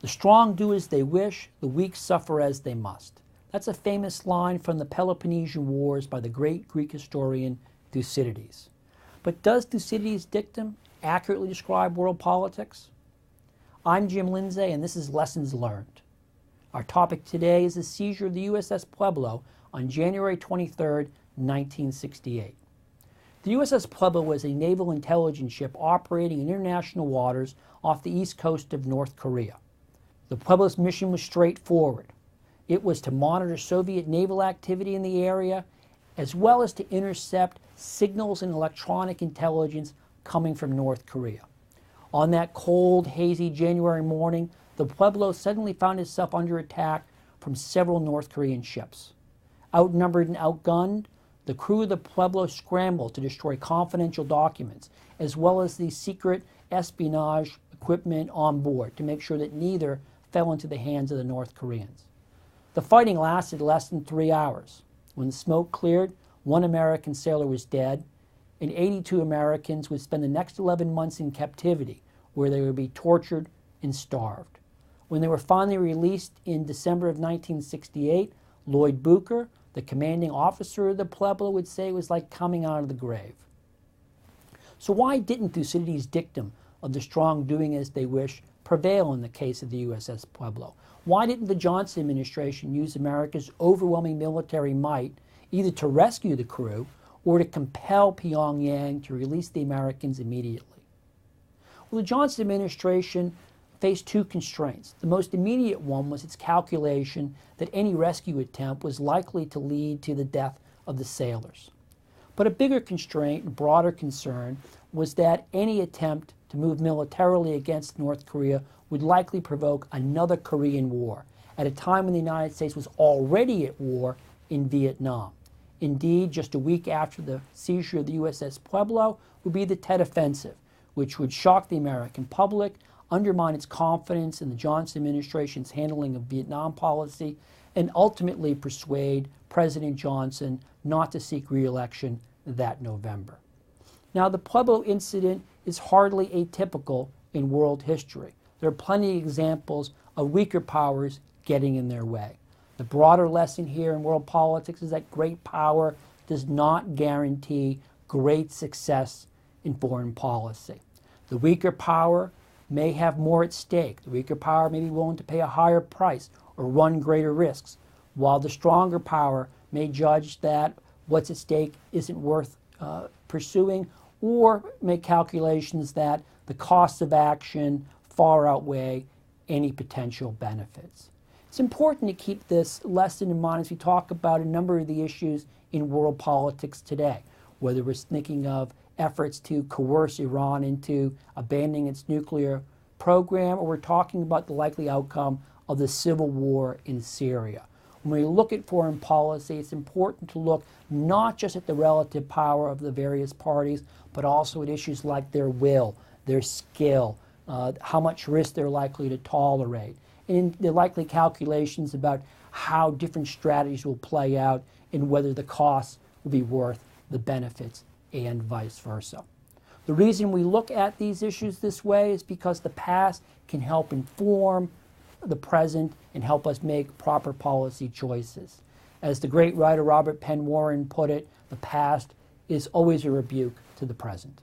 The strong do as they wish, the weak suffer as they must. That's a famous line from the Peloponnesian Wars by the great Greek historian Thucydides. But does Thucydides' dictum accurately describe world politics? I'm Jim Lindsay, and this is Lessons Learned. Our topic today is the seizure of the USS Pueblo on January 23, 1968. The USS Pueblo was a naval intelligence ship operating in international waters off the east coast of North Korea. The Pueblo's mission was straightforward. It was to monitor Soviet naval activity in the area, as well as to intercept signals and electronic intelligence coming from North Korea. On that cold, hazy January morning, the Pueblo suddenly found itself under attack from several North Korean ships. Outnumbered and outgunned, the crew of the Pueblo scrambled to destroy confidential documents, as well as the secret espionage equipment on board to make sure that neither fell into the hands of the North Koreans. The fighting lasted less than 3 hours. When the smoke cleared, one American sailor was dead, and 82 Americans would spend the next 11 months in captivity, where they would be tortured and starved. When they were finally released in December of 1968, Lloyd Booker, the commanding officer of the Pueblo, would say it was like coming out of the grave. So why didn't Thucydides' dictum of the strong doing as they wish prevail in the case of the USS Pueblo? Why didn't the Johnson administration use America's overwhelming military might either to rescue the crew or to compel Pyongyang to release the Americans immediately? Well, the Johnson administration faced two constraints. The most immediate one was its calculation that any rescue attempt was likely to lead to the death of the sailors. But a bigger constraint and broader concern was that any attempt to move militarily against North Korea would likely provoke another Korean War at a time when the United States was already at war in Vietnam. Indeed, just a week after the seizure of the USS Pueblo would be the Tet Offensive, which would shock the American public, undermine its confidence in the Johnson administration's handling of Vietnam policy, and ultimately persuade President Johnson not to seek re-election that November. Now, the Pueblo incident is hardly atypical in world history. There are plenty of examples of weaker powers getting in their way. The broader lesson here in world politics is that great power does not guarantee great success in foreign policy. The weaker power may have more at stake. The weaker power may be willing to pay a higher price or run greater risks, while the stronger power may judge that what's at stake isn't worth pursuing, or make calculations that the costs of action far outweigh any potential benefits. It's important to keep this lesson in mind as we talk about a number of the issues in world politics today, whether we're thinking of efforts to coerce Iran into abandoning its nuclear program, or we're talking about the likely outcome of the civil war in Syria. When we look at foreign policy, it's important to look not just at the relative power of the various parties, but also at issues like their will, their skill, how much risk they're likely to tolerate, and the likely calculations about how different strategies will play out and whether the costs will be worth the benefits and vice versa. The reason we look at these issues this way is because the past can help inform the present and help us make proper policy choices. As the great writer Robert Penn Warren put it, the past is always a rebuke to the present.